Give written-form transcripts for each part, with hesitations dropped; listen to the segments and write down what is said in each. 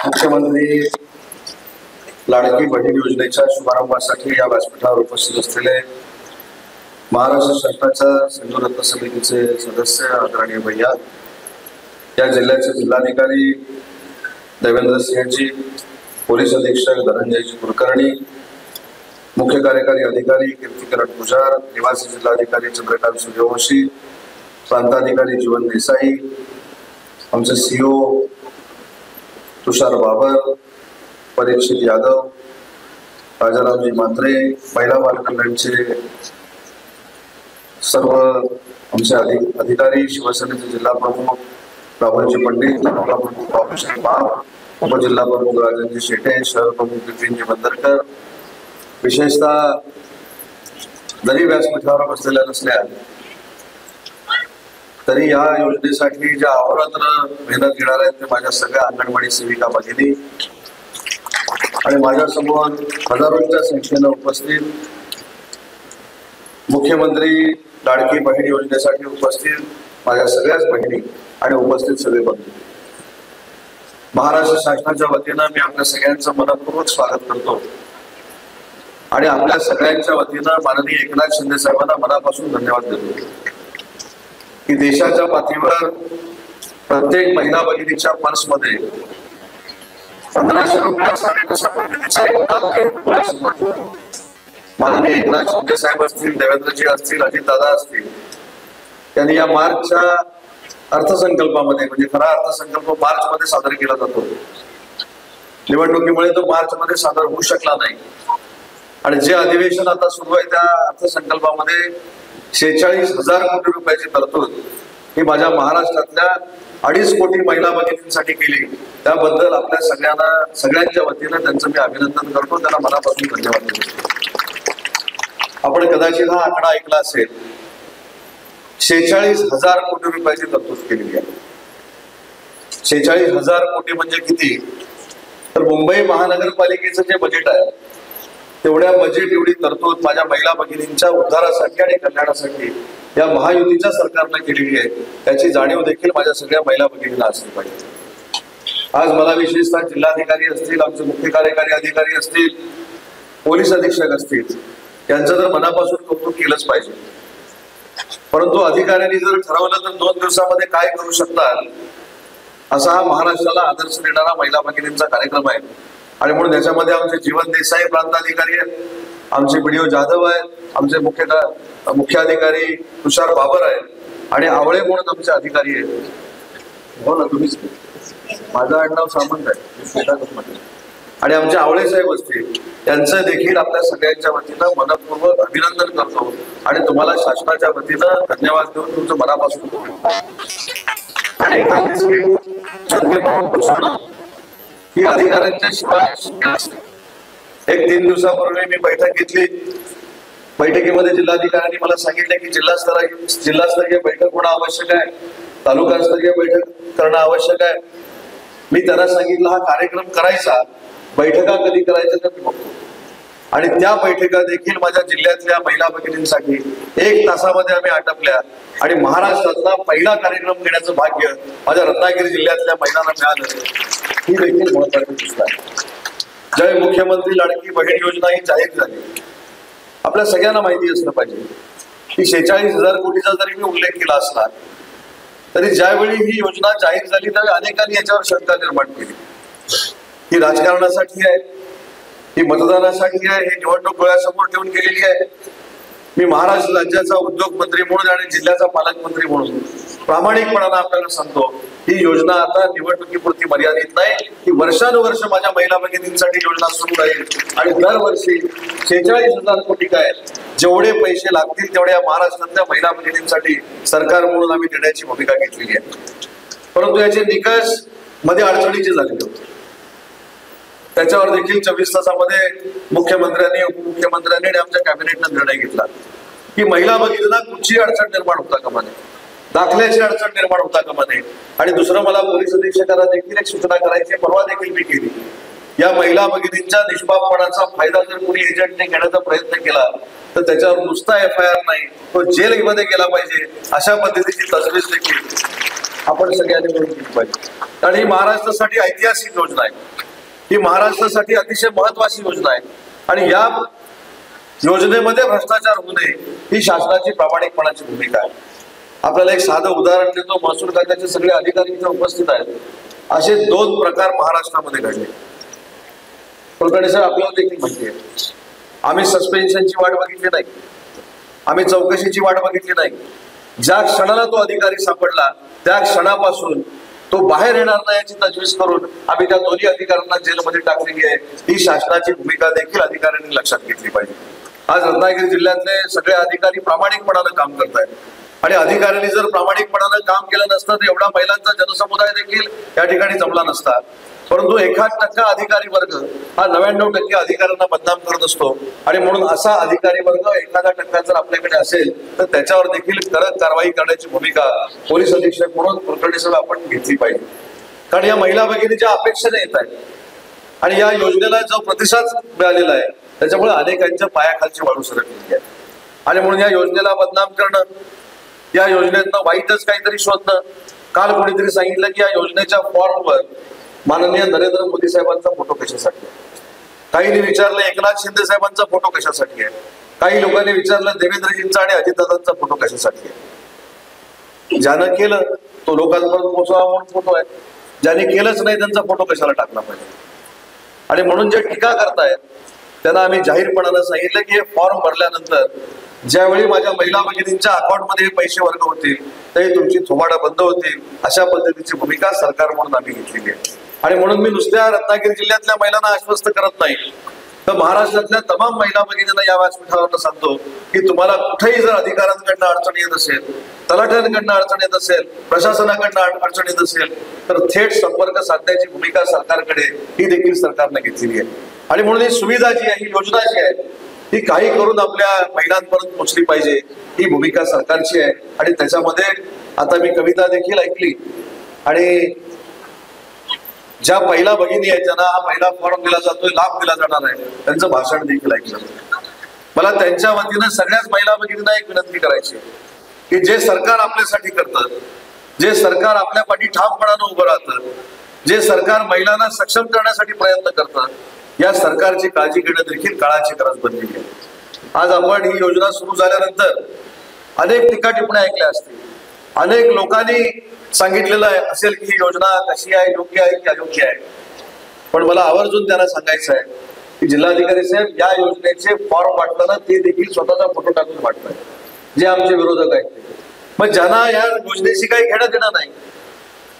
मुख्यमंत्री लाडकी बहीण योजनेच्या शुभारंभासाठी या व्यासपीठावर उपस्थित असलेले महाराष्ट्र शासनाच्या संघरत्न समितीचे सदस्य आदरणीय भैया, या जिल्ह्याचे जिल्हाधिकारी देवेंद्र सिंहजी, पोलीस अधीक्षक धनंजयजी कुलकर्णी, मुख्य कार्यकारी अधिकारी कीर्तिकरण पुजार, निवासी जिल्हाधिकारी चंद्रकांत सूर्यवंशी, प्रांताधिकारी जीवन देसाई, आमचे सीओ तुषार बाबर, परीक्षित यादव, राजारामजी मात्रे, महिला बालकल्याणचे सर्व आमचे अधिकारी, शिवसेनेचे जिल्हा प्रमुख राहुलजी पंडित, तालुका प्रमुख बाबूसाहेब बाब, उपजिल्हा प्रमुख राजनजी शेटे, शहर प्रमुख बिपिनजी बंदरकर, विशेषतः जरी व्यासपीठावर बसलेल्या नसल्या तरी या योजनेसाठी ज्या अहोरात्र मेहनत घेणार आहेत ते माझ्या सगळ्या अंगणवाडी सेविका भगिनी आणि माझ्यासमोर हजारोंच्या संख्येनं उपस्थित मुख्यमंत्री लाडकी बहीण योजनेसाठी उपस्थित माझ्या सगळ्याच बहिणी आणि उपस्थित सगळे बंधू, महाराष्ट्र शासनाच्या वतीनं मी आपल्या सगळ्यांचं मनपूर्वक स्वागत करतो आणि आपल्या सगळ्यांच्या वतीनं माननीय एकनाथ शिंदे साहेबांना मनापासून धन्यवाद देतो की देशाच्या पातळीवर प्रत्येक महिला भगिनीच्या पर्समध्ये 1500 माननीय एकनाथ शिंदे साहेब असतील, देवेंद्रजी असतील, अजितदादा असतील, यांनी या मार्चच्या अर्थसंकल्पामध्ये, म्हणजे खरा अर्थसंकल्प मार्च मध्ये सादर केला जातो, निवडणुकीमुळे तो मार्च मध्ये सादर होऊ शकला नाही आणि जे अधिवेशन आता सुरू आहे त्या अर्थसंकल्पामध्ये 46,000 कोटी रुपयाची तरतूद ही माझ्या महाराष्ट्रातल्या 2.5 कोटी महिला भगिनींसाठी केली, त्याबद्दल आपल्या सगळ्यांच्या वतीनं त्यांचं मी अभिनंदन करतो, त्यांना मनापासून धन्यवाद देतो. आपण कदाचित हा आकडा ऐकला असेल, 46,000 कोटी रुपयाची तरतूद केलेली आहे. 46,000 कोटी म्हणजे किती? तर मुंबई महानगरपालिकेचं जे बजेट आहे तेवढ्या बजेट एवढी तरतूद माझ्या महिला भगिनींच्या उद्धारासाठी आणि कल्याणासाठी या महायुतीच्या सरकारनं केलेली आहे, त्याची जाणीव देखील माझ्या सगळ्या महिला भगिनींना असली पाहिजे. आज मला विशेषतः जिल्हाधिकारी असतील, आमचे मुख्य कार्यकारी अधिकारी असतील, पोलीस अधीक्षक असतील, यांचं जर मनापासून कौतुक केलंच पाहिजे. परंतु अधिकाऱ्यांनी जर ठरवलं तर 2 दिवसामध्ये काय करू शकतात असा हा महाराष्ट्राला आदर्श देणारा महिला भगिनींचा कार्यक्रम आहे आणि म्हणून त्याच्यामध्ये आमचे जीवन देसाई प्रांताधिकारी आहेत, आमचे बीडीओ जाधव आहेत, आमचे मुख्य अधिकारी तुषार बाबर आहेत आणि आवळे म्हणून आमचे अधिकारी आहेत. हो ना, तुम्हीच, माझं आडनाव सामंत आहे, आणि आमचे आवळे साहेब असतील, त्यांचं देखील आपल्या सगळ्यांच्या वतीनं मनपूर्वक अभिनंदन करतो आणि तुम्हाला शासनाच्या वतीनं धन्यवाद देऊन तुमचं मनापासून ही अधिकाऱ्यांच्या शिवाय 1-3 दिवसापूर्वी मी बैठक घेतली. बैठकीमध्ये जिल्हाधिकाऱ्यांनी मला सांगितलं की जिल्हास्तरीय बैठक होणं आवश्यक आहे, तालुकास्तरीय बैठक करणं आवश्यक आहे. मी त्यांना सांगितलं हा कार्यक्रम करायचा, बैठका कधी करायच्या तर मी बघतो आणि त्या बैठका देखील माझ्या जिल्ह्यातल्या महिला भगिनींसाठी 1 तासामध्ये आम्ही आटपल्या आणि महाराष्ट्रातला पहिला कार्यक्रम घेण्याचं भाग्य माझ्या रत्नागिरी जिल्ह्यातल्या महिलांना मिळालं, ही देखील महत्वाची गोष्ट आहे. जय मुख्यमंत्री लाडकी बहीण योजना ही जाहीर झाली. आपल्या सगळ्यांना माहिती असलं पाहिजे की 46,000 कोटीचा जरी मी उल्लेख केला असला तरी ज्यावेळी ही योजना जाहीर झाली त्यावेळी अनेकांनी याच्यावर शंका निर्माण केली. ही राजकारणासाठी आहे, ही मतदानासाठी आहे, ही निवडणूक डोळ्यासमोर ठेवून केलेली आहे. मी महाराष्ट्र राज्याचा उद्योग मंत्री म्हणून आणि जिल्ह्याचा पालकमंत्री म्हणून प्रामाणिकपणाने आपल्याला सांगतो, ही योजना आता निवडणुकीपुरती मर्यादित नाही, ही वर्षानुवर्ष माझ्या महिला भगिनींसाठी योजना सुरू राहील आणि दरवर्षी 46,000 कोटी काय जेवढे पैसे लागतील तेवढ्या महाराष्ट्रातल्या महिला भगिनींसाठी सरकार म्हणून आम्ही देण्याची भूमिका घेतलेली आहे. परंतु याचे निकष मध्ये अडचणीचे झालेले होते, त्याच्यावर देखील 24 तासामध्ये मुख्यमंत्र्यांनी, उपमुख्यमंत्र्यांनी आणि आमच्या कॅबिनेटनं निर्णय घेतला की महिला भगिनींना कुठची अडचण निर्माण होता कामा नये, दाखल्याची अडचण निर्माण होता कामा नये. आणि दुसरं, मला पोलीस अधीक्षकांना देखील एक सूचना करायची, परवा देखील मी केली या महिला भगिनींच्या निष्पापपणाचा फायदा जर कोणी एजंटने घेण्याचा प्रयत्न केला तर त्याच्यावर नुसता FIR नाही, तो जेलमध्ये गेला पाहिजे, अशा पद्धतीची तजवीज देखील आपण सगळ्यांनी मिळून केली पाहिजे. कारण ही महाराष्ट्रासाठी ऐतिहासिक योजना आहे, ही महाराष्ट्रासाठी अतिशय महत्वाची योजना आहे आणि या योजनेमध्ये भ्रष्टाचार होऊ नये ही शासनाची प्रामाणिकपणाची भूमिका आहे. आपल्याला एक साधं उदाहरण देतो. महसूल खात्याचे सगळे अधिकारी इथे उपस्थित आहेत. असे 2 प्रकार महाराष्ट्रामध्ये घडले. कुलकर्णी साहेब, आपल्याला देखील माहिती आहे, आम्ही सस्पेन्शनची वाट बघितली नाही, आम्ही चौकशीची वाट बघितली नाही. ज्या क्षणाला तो अधिकारी सापडला त्या क्षणापासून तो बाहेर येणार नाही याची तजवीज करून आम्ही त्या दोन्ही अधिकाऱ्यांना जेलमध्ये टाकलेली आहे. ही शासनाची भूमिका देखील अधिकाऱ्यांनी लक्षात घेतली पाहिजे. आज रत्नागिरी जिल्ह्यातले सगळे अधिकारी प्रामाणिकपणानं काम करत आहेत आणि अधिकाऱ्यांनी जर प्रामाणिकपणानं काम केलं नसतं तर एवढा महिलांचा जनसमुदाय देखील या ठिकाणी जमला नसता. परंतु 1% अधिकारी वर्ग हा 99% अधिकाऱ्यांना बदनाम करत असतो आणि म्हणून असा अधिकारी वर्ग 1% जर आपल्याकडे असेल तर त्याच्यावर देखील कडक कारवाई करण्याची भूमिका पोलीस अधीक्षक म्हणून कुलकर्णी साहेब आपण घेतली पाहिजे. कारण या महिला भगिनीच्या अपेक्षेने येत आहेत आणि या योजनेला जो प्रतिसाद मिळालेला आहे त्याच्यामुळे अनेकांच्या पायाखालची वाळू सरकलेली आहे आणि म्हणून या योजनेला बदनाम करणं, या योजनेतनं वाईटच काहीतरी शोधणं. काल कोणीतरी सांगितलं की या योजनेच्या फॉर्मवर माननीय नरेंद्र मोदी साहेबांचा फोटो कशासाठी आहे. काहींनी विचारलं एकनाथ शिंदे साहेबांचा फोटो कशासाठी आहे. काही लोकांनी विचारलं देवेंद्रजींचा आणि अजितदादांचा फोटो कशासाठी आहे. ज्यानं केलं तो लोकांपर्यंत पोहोचावा म्हणून फोटो आहे, ज्यांनी केलंच नाही त्यांचा फोटो कशाला टाकला पाहिजे. आणि म्हणून जे टीका करतायत त्यांना आम्ही जाहीरपणानं सांगितलं की हे फॉर्म भरल्यानंतर ज्यावेळी माझ्या महिला भगिनींच्या अकाउंटमध्ये पैसे वर्ग होतील त्यावेळी तुमची थोबाडं बंद होतील, अशा पद्धतीची भूमिका सरकार म्हणून आम्ही घेतलेली आहे. आणि म्हणून मी नुसत्या रत्नागिरी जिल्ह्यातल्या महिलांना आश्वस्त करत नाही तर महाराष्ट्रातल्या तमाम महिला भगिनींना या व्यासपीठावर सांगतो की तुम्हाला कुठेही जर अधिकाऱ्यांकडनं अडचण येत असेल, तलाठ्यांकडनं अडचण येत असेल, प्रशासनाकडनं अडचण येत असेल तर थेट संपर्क साधण्याची भूमिका सरकारकडे ही देखील सरकारने घेतलेली आहे. आणि म्हणून ही सुविधा जी आहे, ही योजना जी आहे ती काही करून आपल्या महिलांपर्यंत पोहोचली पाहिजे, ही भूमिका सरकारची आहे. आणि त्याच्यामध्ये आता मी कविता देखील ऐकली आणि ज्या पहिला भगिनी आहेत ज्यांना हा पहिला फॉर्म दिला जातोय, लाभ दिला जाणार आहे, त्यांचं भाषण देखील ऐकलं. मला त्यांच्या वतीनं सगळ्याच महिला भगिनींना एक विनंती करायची की जे सरकार आपल्यासाठी करतं, जे सरकार आपल्या पाठी ठामपणानं उभं राहतं, जे सरकार महिलांना सक्षम करण्यासाठी प्रयत्न करतं, या सरकारची काळजी घेणं देखील काळाची गरज बनलेली आहे. आज आपण ही योजना सुरू झाल्यानंतर अनेक टीका टिप्पण्या ऐकल्या असतील, अनेक लोकांनी सांगितलेलं आहे असेल की ही योजना कशी आहे, योग्य आहे की अयोग्य आहे. पण मला आवर्जून त्यांना सांगायचं आहे की जिल्हाधिकारी साहेब या योजनेचे फॉर्म वाटताना ते देखील स्वतःचा फोटो टाकून वाटतात, जे आमचे विरोधक आहेत. मग ज्यांना या योजनेशी काही घेणं देणं नाही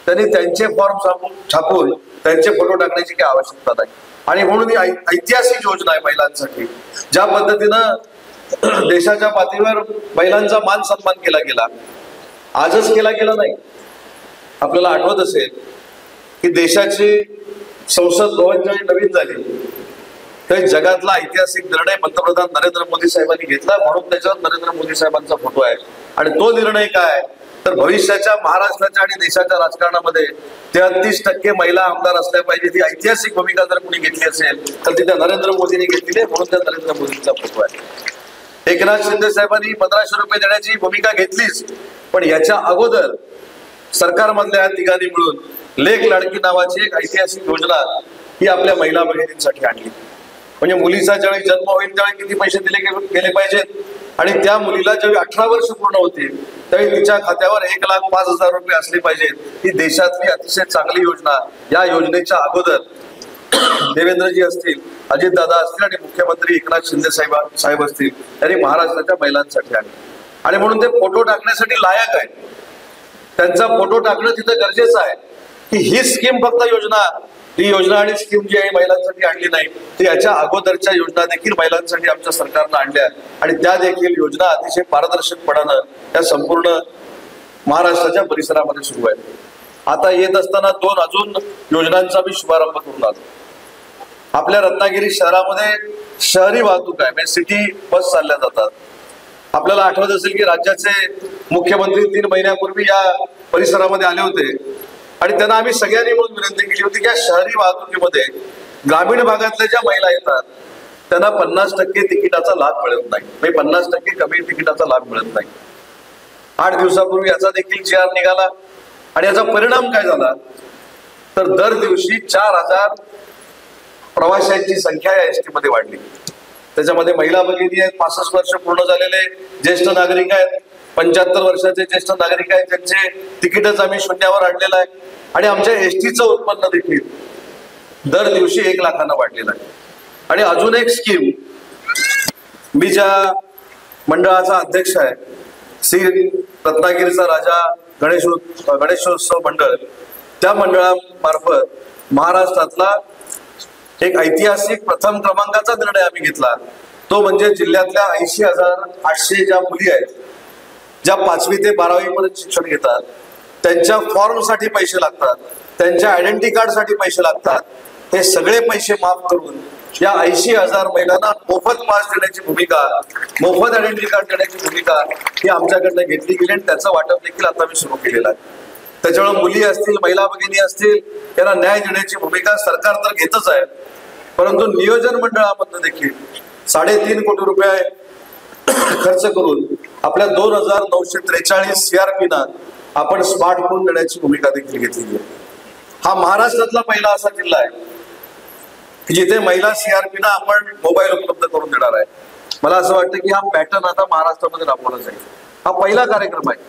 त्यांनी त्यांचे फॉर्म छापून त्यांचे फोटो टाकण्याची काही आवश्यकता नाही. आणि म्हणून ही ऐतिहासिक योजना आहे महिलांसाठी. ज्या पद्धतीनं देशाच्या पातळीवर महिलांचा मान सन्मान केला गेला, आजच केला गेला नाही. आपल्याला आठवत असेल की देशाची संसद भवन जेव्हा नवीन झाली तर जगातला ऐतिहासिक निर्णय पंतप्रधान नरेंद्र मोदी साहेबांनी घेतला, म्हणून त्याच्यावर नरेंद्र मोदी साहेबांचा फोटो आहे. आणि तो निर्णय काय तर भविष्याच्या महाराष्ट्राच्या आणि देशाच्या राजकारणामध्ये 33% महिला आमदार असल्या पाहिजे. ती ऐतिहासिक भूमिका जर कोणी घेतली असेल तर ती त्या नरेंद्र मोदींनी घेतलेली आहे, म्हणून त्या नरेंद्र मोदींचा फोटो आहे. एकनाथ शिंदे साहेबांनी 1500 रुपये देण्याची भूमिका घेतलीच, पण याच्या अगोदर सरकारमधल्या तिघांनी मिळून लेक लाडकी नावाची एक ऐतिहासिक योजना ही आपल्या महिला भगिनींसाठी आणली. म्हणजे मुलीचा ज्यावेळी जन्म होईल त्यावेळी किती पैसे दिले गेले पाहिजेत आणि त्या मुलीला ज्यावेळी 18 वर्ष पूर्ण होतील त्यावेळी तिच्या खात्यावर 1,05,000 रुपये असले पाहिजेत. ही देशातली अतिशय चांगली योजना. या योजनेच्या अगोदर देवेंद्रजी असतील, अजितदादा असतील आणि मुख्यमंत्री एकनाथ शिंदे साहेब असतील यांनी महाराष्ट्राच्या महिलांसाठी आणली. आणि म्हणून ते फोटो टाकण्यासाठी लायक आहे. त्यांचा फोटो टाकणं तिथं गरजेचं आहे की ही स्कीम फक्त ही योजना आणि स्कीम जी आहे महिलांसाठी आणली नाही, ती याच्या अगोदरच्या योजना देखील महिलांसाठी आमच्या सरकारनं आणल्या आणि त्या देखील योजना अतिशय पारदर्शकपणानं त्या संपूर्ण महाराष्ट्राच्या परिसरामध्ये सुरू आहेत. आता येत असताना 2 अजून योजनांचा मी शुभारंभ करून आलो. आपल्या रत्नागिरी शहरामध्ये शहरी वाहतूक आहे, म्हणजे सिटी बस चालल्या जातात. आपल्याला आठवत असेल की राज्याचे मुख्यमंत्री 3 महिन्यापूर्वी या परिसरामध्ये आले होते आणि त्यांना आम्ही सगळ्यांनी मिळून विनंती केली होती की या शहरी वाहतुकीमध्ये ग्रामीण भागातल्या ज्या महिला येतात त्यांना 50% तिकिटाचा लाभ मिळत नाही, म्हणजे 50% कमी तिकिटाचा लाभ मिळत नाही. 8 दिवसापूर्वी याचा देखील जी आर निघाला आणि याचा परिणाम काय झाला तर दर दिवशी 4000 प्रवाशांची संख्या या एसटी मध्ये वाढली. त्याच्यामध्ये महिला भगिनी आहेत, 65 वर्ष पूर्ण झालेले ज्येष्ठ नागरिक आहेत, 75 वर्षाचे ज्येष्ठ नागरिक आहेत, त्यांचे तिकीटच आम्ही शून्यावर आणलेलं आहे. आणि आमच्या एसटीचं उत्पन्न देखील दर दिवशी 1 लाखानं वाढलेलं आहे. आणि अजून एक स्कीम, मी ज्या मंडळाचा अध्यक्ष आहे, श्री रत्नागिरीचा राजा गणेशोत्सव मंडळ, त्या मंडळामार्फत महाराष्ट्रातला एक ऐतिहासिक प्रथम क्रमांकाचा निर्णय आम्ही घेतला. तो म्हणजे जिल्ह्यातल्या 80,800 ज्या मुली आहेत, ज्या 5वी ते 12वी पर्यंत शिक्षण घेतात, त्यांच्या फॉर्मसाठी पैसे लागतात, त्यांच्या आयडेंटिटी कार्डसाठी पैसे लागतात, हे सगळे पैसे माफ करून या 80,000 महिलांना मोफत पास देण्याची भूमिका, मोफत आयडेंटिटी कार्ड देण्याची भूमिका ही आमच्याकडनं घेतली गेली आणि त्याचं वाटप देखील आता मी सुरू केलेलं आहे. त्याच्यामुळे मुली असतील, महिला भगिनी असतील, यांना न्याय देण्याची भूमिका सरकार तर घेतच आहे, परंतु नियोजन मंडळामधनं देखील 3.5 कोटी रुपये खर्च करून आपल्या 2,943 CRP ना आपण स्मार्टफोन देण्याची भूमिका देखील घेतलेली आहे. हा महाराष्ट्रातला पहिला असा जिल्हा आहे की जिथे महिला CRP ना आपण मोबाईल उपलब्ध करून देणार आहे. मला असं वाटतं की हा पॅटर्न आता महाराष्ट्रामध्ये राबवला जाईल. हा पहिला कार्यक्रम आहे,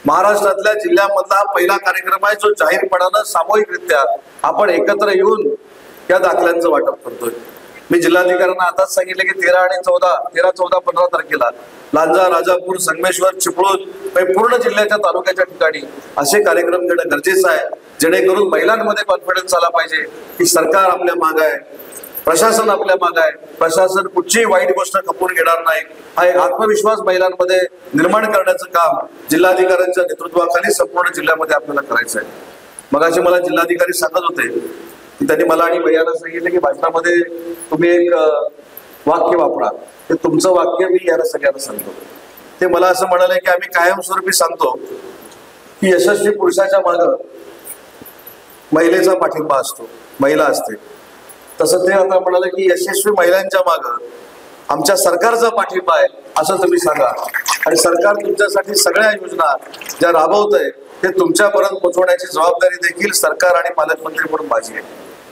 महाराष्ट्रातल्या जिल्ह्यामधला हा पहिला कार्यक्रम आहे जो जाहीरपणानं सामूहिकरित्या आपण एकत्र येऊन या दाखल्यांचं वाटप करतोय. मी जिल्हाधिकाऱ्यांना आताच सांगितलं की 13 आणि 14 15 तारखेला लांजा, राजापूर, संगमेश्वर, चिपळूण पूर्ण जिल्ह्याच्या तालुक्याच्या ठिकाणी असे कार्यक्रम घेणं गरजेचं आहे, जेणेकरून महिलांमध्ये कॉन्फिडन्स आला पाहिजे की सरकार आपल्या मागे आहे, प्रशासन आपल्या मागे आहे, प्रशासन कुठचीही वाईट गोष्ट खपवून घेणार नाही. हा एक आत्मविश्वास महिलांमध्ये निर्माण करण्याचं काम जिल्हाधिकाऱ्यांच्या नेतृत्वाखाली संपूर्ण जिल्ह्यामध्ये आपल्याला करायचं आहे. मगाशी मला जिल्हाधिकारी सांगत होते की त्यांनी मला आणि भैयाला सांगितलं की भाषणामध्ये तुम्ही एक वाक्य वापरा, ते तुमचं वाक्य मी याला सगळ्यांना सांगतो. ते मला असं म्हणाले की आम्ही कायमस्वरूपी सांगतो की यशस्वी पुरुषाच्या मागं महिलेचा पाठिंबा असतो, महिला असते. तसं ते आता म्हणाले की यशस्वी महिलांच्या मागं आमच्या सरकारचा पाठिंबा आहे असं तुम्ही सांगा, आणि सरकार तुमच्यासाठी सगळ्या योजना ज्या राबवत आहे ते तुमच्यापर्यंत पोहोचवण्याची जबाबदारी देखील सरकार आणि पालकमंत्री म्हणून माझी आहे.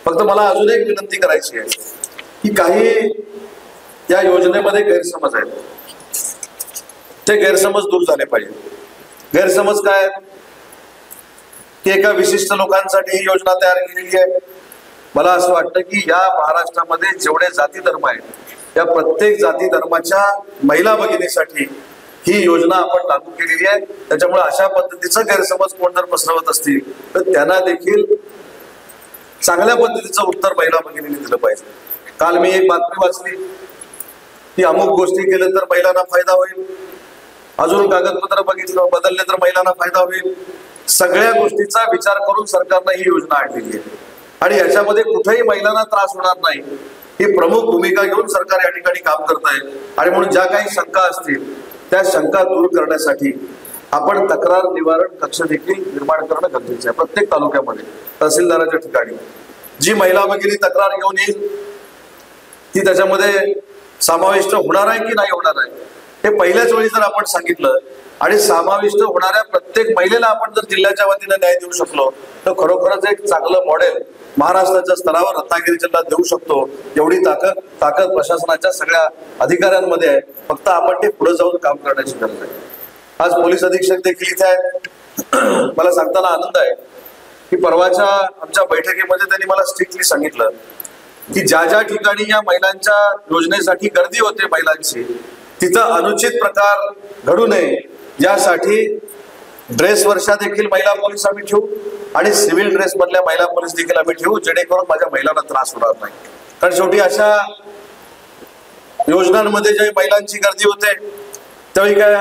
फक्त मला अजून एक विनंती करायची आहे की काही या योजनेमध्ये गैरसमज आहेत, ते गैरसमज दूर झाले पाहिजे. गैरसमज काय की एका विशिष्ट लोकांसाठी ही योजना तयार केलेली आहे. मला असं वाटतं की या महाराष्ट्रामध्ये जेवढे जाती धर्म आहेत या प्रत्येक जाती धर्माच्या महिला भगिनीसाठी ही योजना आपण लागू केलेली आहे. त्याच्यामुळे अशा पद्धतीचं गैरसमज कोण जर पसरवत असतील तर त्यांना देखील चांगल्या पद्धतीचं उत्तर महिला भगिनींनी दिलं पाहिजे. काल मी एक बातमी वाचली की अमुक गोष्टी केल्या तर महिलांना फायदा होईल, अजून कागदपत्र बदलले तर महिलांना फायदा होईल. सगळ्या गोष्टीचा विचार करून सरकारनं ही योजना आणलेली आहे आणि याच्यामध्ये कुठेही महिलांना त्रास होणार नाही ही प्रमुख भूमिका घेऊन सरकार या ठिकाणी काम करत आहे. आणि म्हणून ज्या काही शंका असतील त्या शंका दूर करण्यासाठी आपण तक्रार निवारण कक्ष देखील निर्माण करणं गरजेचं आहे. प्रत्येक तालुक्यामध्ये तहसीलदाराच्या ठिकाणी जी महिला भगिनी तक्रार घेऊन येईल ती त्याच्यामध्ये समाविष्ट होणार आहे की नाही होणार आहे हे पहिल्याच वेळी जर आपण सांगितलं आणि समाविष्ट होणाऱ्या प्रत्येक महिलेला आपण जर जिल्ह्याच्या वतीने न्याय देऊ शकलो तर खरोखरच एक चांगलं मॉडेल महाराष्ट्राच्या स्तरावर रत्नागिरी जिल्हा देऊ शकतो. एवढी ताकद प्रशासनाच्या सगळ्या अधिकाऱ्यांमध्ये आहे, फक्त आपण ते पुढे जाऊन काम करण्याची गरज आहे. आज पोलीस अधीक्षक देखील इथे आहेत. मला सांगताना आनंद आहे की परवाच्या आमच्या बैठकीमध्ये त्यांनी मला स्ट्रिक्टली सांगितलं की ज्या ज्या ठिकाणी या महिलांच्या योजनेसाठी गर्दी होते महिलांची तिथं अनुचित प्रकार घडू नये यासाठी ड्रेस वर्षा देखील महिला पोलीस आम्ही ठेवू आणि सिव्हिल ड्रेस मधल्या महिला पोलीस देखील आम्ही ठेवू, जेणेकरून माझ्या महिलांना त्रास होणार नाही. कारण शेवटी अशा योजनांमध्ये ज्या महिलांची गर्दी होते त्यावेळी काय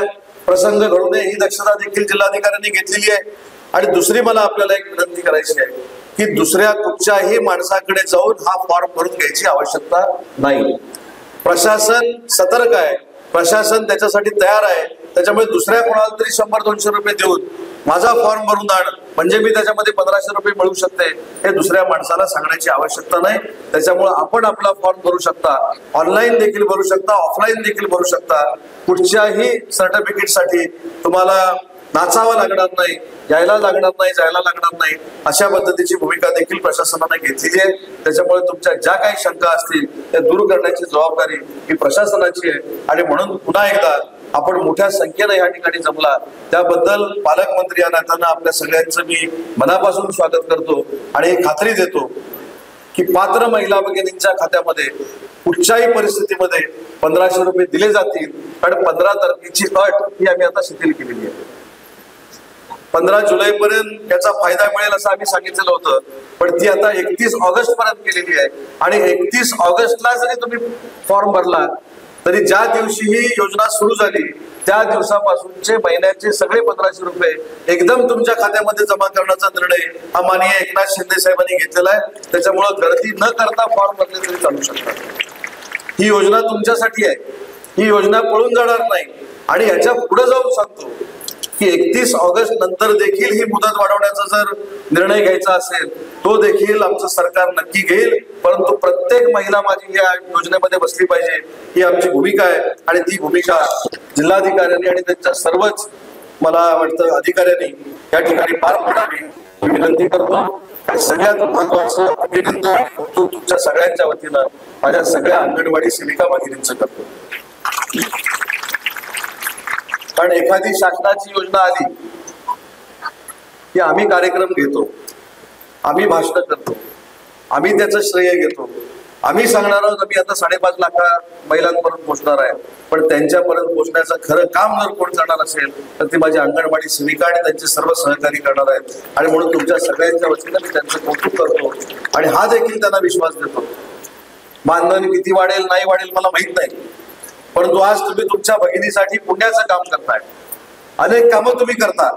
प्रसंग घडू नये ही दक्षता देखील जिल्हाधिकाऱ्यांनी घेतलेली आहे. आणि दुसरी मला आपल्याला एक विनंती करायची आहे की दुसऱ्या कुठच्याही माणसाकडे जाऊन हा फॉर्म भरून घ्यायची आवश्यकता नाही. प्रशासन सतर्क आहे, प्रशासन त्याच्यासाठी तयार आहे. त्याच्यामुळे दुसऱ्या कोणाला तरी 100-200 रुपये देऊन माझा फॉर्म भरून आण म्हणजे मी त्याच्यामध्ये 1500 रुपये मिळू शकते हे दुसऱ्या माणसाला सांगण्याची आवश्यकता नाही. त्याच्यामुळे आपण आपला फॉर्म भरू शकता, ऑनलाईन देखील भरू शकता, ऑफलाईन देखील भरू शकता. कुठच्याही सर्टिफिकेटसाठी तुम्हाला नाचावं लागणार नाही, यायला लागणार नाही, जायला लागणार नाही. अशा पद्धतीची भूमिका देखील प्रशासनाने घेतलेली आहे. त्याच्यामुळे तुमच्या ज्या काही शंका असतील त्या दूर करण्याची जबाबदारी ही प्रशासनाची आहे. आणि म्हणून पुन्हा एकदा आपण मोठ्या संख्येने या ठिकाणी जमला त्याबद्दल पालकमंत्री या नात्यानं आपल्या सगळ्यांचं मी मनापासून स्वागत करतो आणि खात्री देतो की पात्र महिला भगिनींच्या खात्यामध्ये कुठच्याही परिस्थितीमध्ये 1500 रुपये दिले जातील. कारण 15 तारखेची अट ही आम्ही आता शिथिल केलेली आहे. 15 जुलैपर्यंत याचा फायदा मिळेल असं आम्ही सांगितलेलं होतं, पण ती आता 31 ऑगस्ट पर्यंत केलेली आहे. आणि 31 ऑगस्टला जरी तुम्ही फॉर्म भरला तरी ज्या दिवशी ही योजना सुरू झाली त्या दिवसापासूनचे महिन्याचे सगळे 1500 रुपये एकदम तुमच्या खात्यामध्ये जमा करण्याचा निर्णय हा माननीय एकनाथ शिंदे साहेबांनी घेतलेला आहे. त्याच्यामुळे गर्दी न करता फॉर्म भरले तरी चालू शकतात. ही योजना तुमच्यासाठी आहे, ही योजना पळून जाणार नाही. आणि याच्या पुढे जाऊन सांगतो की 31 ऑगस्ट नंतर देखील ही मुदत वाढवण्याचा जर निर्णय घ्यायचा असेल तो देखील आमचं सरकार नक्की घेईल. परंतु प्रत्येक महिला माझी या योजनेमध्ये बसली पाहिजे ही आमची भूमिका आहे. आणि ती भूमिका जिल्हाधिकाऱ्यांनी आणि त्यांच्या सर्वच मला वाटतं अधिकाऱ्यांनी या ठिकाणी पार पाडावी मी विनंती करतो. सगळ्यात महत्वाचं अभिनंदन तुमच्या सगळ्यांच्या वतीनं माझ्या सगळ्या अंगणवाडी सेविका भगिनींचं करतो. कारण एखादी शासनाची योजना आली की आम्ही कार्यक्रम घेतो, आम्ही भाषण करतो, आम्ही त्याचं श्रेय घेतो, आम्ही सांगणार आहोत आम्ही आता 5.5 लाख महिलांपर्यंत पोहोचणार आहे. पण त्यांच्यापर्यंत पोहोचण्याचं खरं काम जर कोण करणार असेल तर ती माझी अंगणवाडी सेविका आणि त्यांचे सर्व सहकारी करणार आहेत. आणि म्हणून तुमच्या सगळ्यांच्या वतीनं मी त्यांचं कौतुक करतो आणि हा देखील त्यांना विश्वास देतो. मानधन किती वाढेल नाही वाढेल मला माहित नाही, परंतु आज तुम्ही तुमच्या भगिनीसाठी पुण्याचं काम करताय. अनेक कामं तुम्ही करता,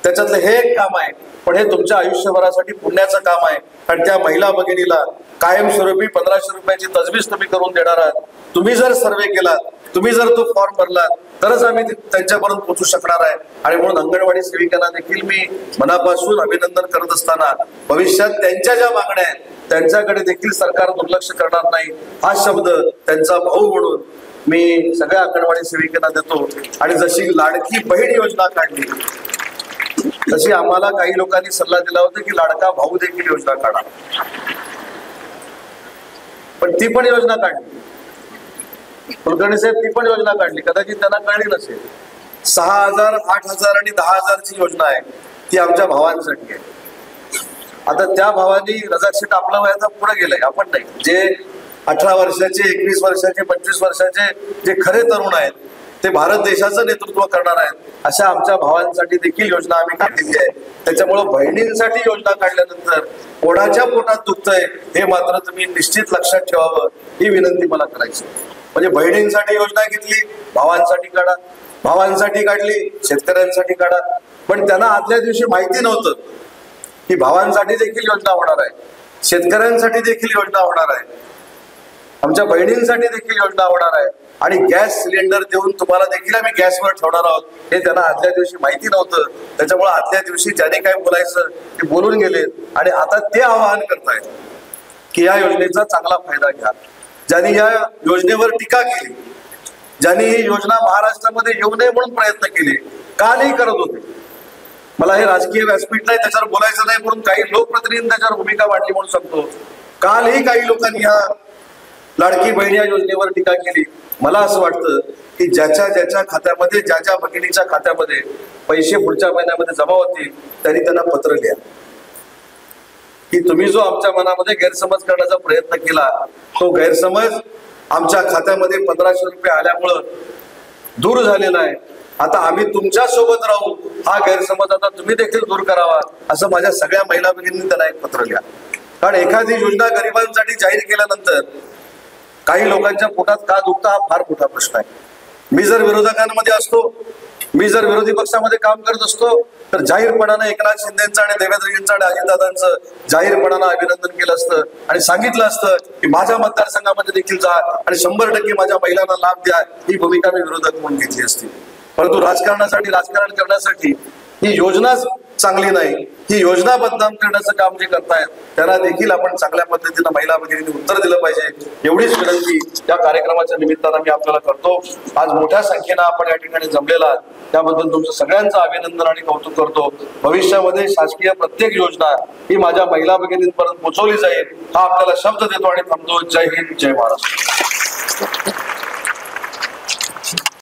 त्याच्यातलं हे एक काम आहे, पण हे तुमच्या आयुष्यभरासाठी पुण्याचं काम आहे. आणि त्या महिला भगिनीला कायमस्वरूपी 1500 रुपयाची तजवीज तुम्ही करून देणार आहात. तुम्ही जर सर्वे केलात, तुम्ही जर तो फॉर्म भरलात तरच आम्ही त्यांच्यापर्यंत पोहोचू शकणार आहे. आणि म्हणून अंगणवाडी सेविकांना देखील मी मनापासून अभिनंदन करत असताना भविष्यात त्यांच्या ज्या मागण्या आहेत त्यांच्याकडे देखील सरकार दुर्लक्ष करणार नाही हा शब्द त्यांचा भाऊ म्हणून मी सगळ्या अंगणवाडी सेविकांना देतो. आणि जशी लाडकी बहीण योजना काढली तशी आम्हाला काही लोकांनी सल्ला दिला होता की लाडका भाऊ देखील योजना काढा, पण ती पण योजना काढली. कुलकर्णी साहेब ती पण योजना काढली, कदाचित त्यांना कळली नसेल. 6,000, 8,000 आणि 10,000ची योजना आहे ती आमच्या भावांसाठी आहे. आता त्या भावांनी रजाक शेट आपल्या वयाचा पुढे गेलाय, आपण नाही. जे 18 वर्षाचे, 21 वर्षाचे, 25 वर्षाचे जे खरे तरुण आहेत ते भारत देशाचं नेतृत्व करणार आहेत अशा आमच्या भावांसाठी देखील योजना आम्ही काढलेली आहे. त्याच्यामुळे बहिणींसाठी योजना काढल्यानंतर कोणाच्या पोटात दुखतंय हे मात्र तुम्ही निश्चित लक्षात ठेवावं ही विनंती मला करायची. म्हणजे बहिणींसाठी योजना घेतली, भावांसाठी काढा, भावांसाठी काढली, शेतकऱ्यांसाठी काढा. पण त्यांना आदल्या दिवशी माहिती नव्हतं की भावांसाठी देखील योजना होणार आहे, शेतकऱ्यांसाठी देखील योजना होणार आहे, आमच्या बहिणींसाठी देखील योजना होणार आहे. आणि गॅस सिलेंडर देऊन तुम्हाला देखील आम्ही गॅसवर ठेवणार आहोत हे त्यांना आदल्या दिवशी माहिती नव्हतं. त्याच्यामुळे आदल्या दिवशी ज्याने काय बोलायचं ते बोलून गेले आणि आता ते आवाहन करतायत की या योजनेचा चांगला फायदा घ्या. ज्यांनी या योजनेवर टीका केली, ज्यांनी ही योजना महाराष्ट्रामध्ये येऊ नये म्हणून प्रयत्न केले, कालही करत होते. मला हे राजकीय व्यासपीठ नाही, त्याच्यावर बोलायचं नाही, म्हणून काही लोकप्रतिनिधी त्याच्यावर भूमिका मांडली म्हणून सांगतो. कालही काही लोकांनी ह्या लाडकी बहीण या योजनेवर टीका केली. मला असं वाटतं की ज्याच्या ज्याच्या खात्यामध्ये, ज्या ज्या भगिनीच्या खात्यामध्ये पैसे पुढच्या महिन्यामध्ये जमा होतील त्यांनी त्यांना पत्र लिहा की तुम्ही जो आमच्या मनामध्ये गैरसमज करण्याचा प्रयत्न केला तो गैरसमज आमच्या खात्यामध्ये 1500 रुपये आल्यामुळं दूर झालेला आहे. आता आम्ही तुमच्या सोबत राहू, हा गैरसमज आता तुम्ही देखील दूर करावा असं माझ्या सगळ्या महिला भगिनींनी त्यांना एक पत्र लिहा. कारण एखादी योजना गरिबांसाठी जाहीर केल्यानंतर काही लोकांच्या पोटात का दुखतं हा फार मोठा प्रश्न आहे. मी जर विरोधकांमध्ये असतो, मी जर विरोधी पक्षामध्ये काम करत असतो तर जाहीरपणानं एकनाथ शिंदेचं आणि देवेंद्रजींचं आणि अजितदादांचं जाहीरपणानं अभिनंदन केलं असतं आणि सांगितलं असतं की माझ्या मतदारसंघामध्ये देखील जा आणि 100% माझ्या महिलांना लाभ द्या. ही भूमिका मी विरोधक म्हणून घेतली असती. परंतु राजकारणासाठी, राजकारण करण्यासाठी ही योजनाच चांगली नाही, ही योजना बदनाम करण्याचं काम जे करतायत त्यांना देखील आपण चांगल्या पद्धतीनं महिला भगिनींनी उत्तर दिलं पाहिजे, एवढीच विनंती या कार्यक्रमाच्या निमित्तानं मी आपल्याला करतो. आज मोठ्या संख्येनं आपण या ठिकाणी जमलेला आहात, त्याबद्दल तुमचं सगळ्यांचं अभिनंदन आणि कौतुक करतो. भविष्यामध्ये शासकीय प्रत्येक योजना ही माझ्या महिला भगिनींपर्यंत पोहोचवली जाईल हा आपल्याला शब्द देतो आणि थांबतो. जय हिंद, जय महाराष्ट्र.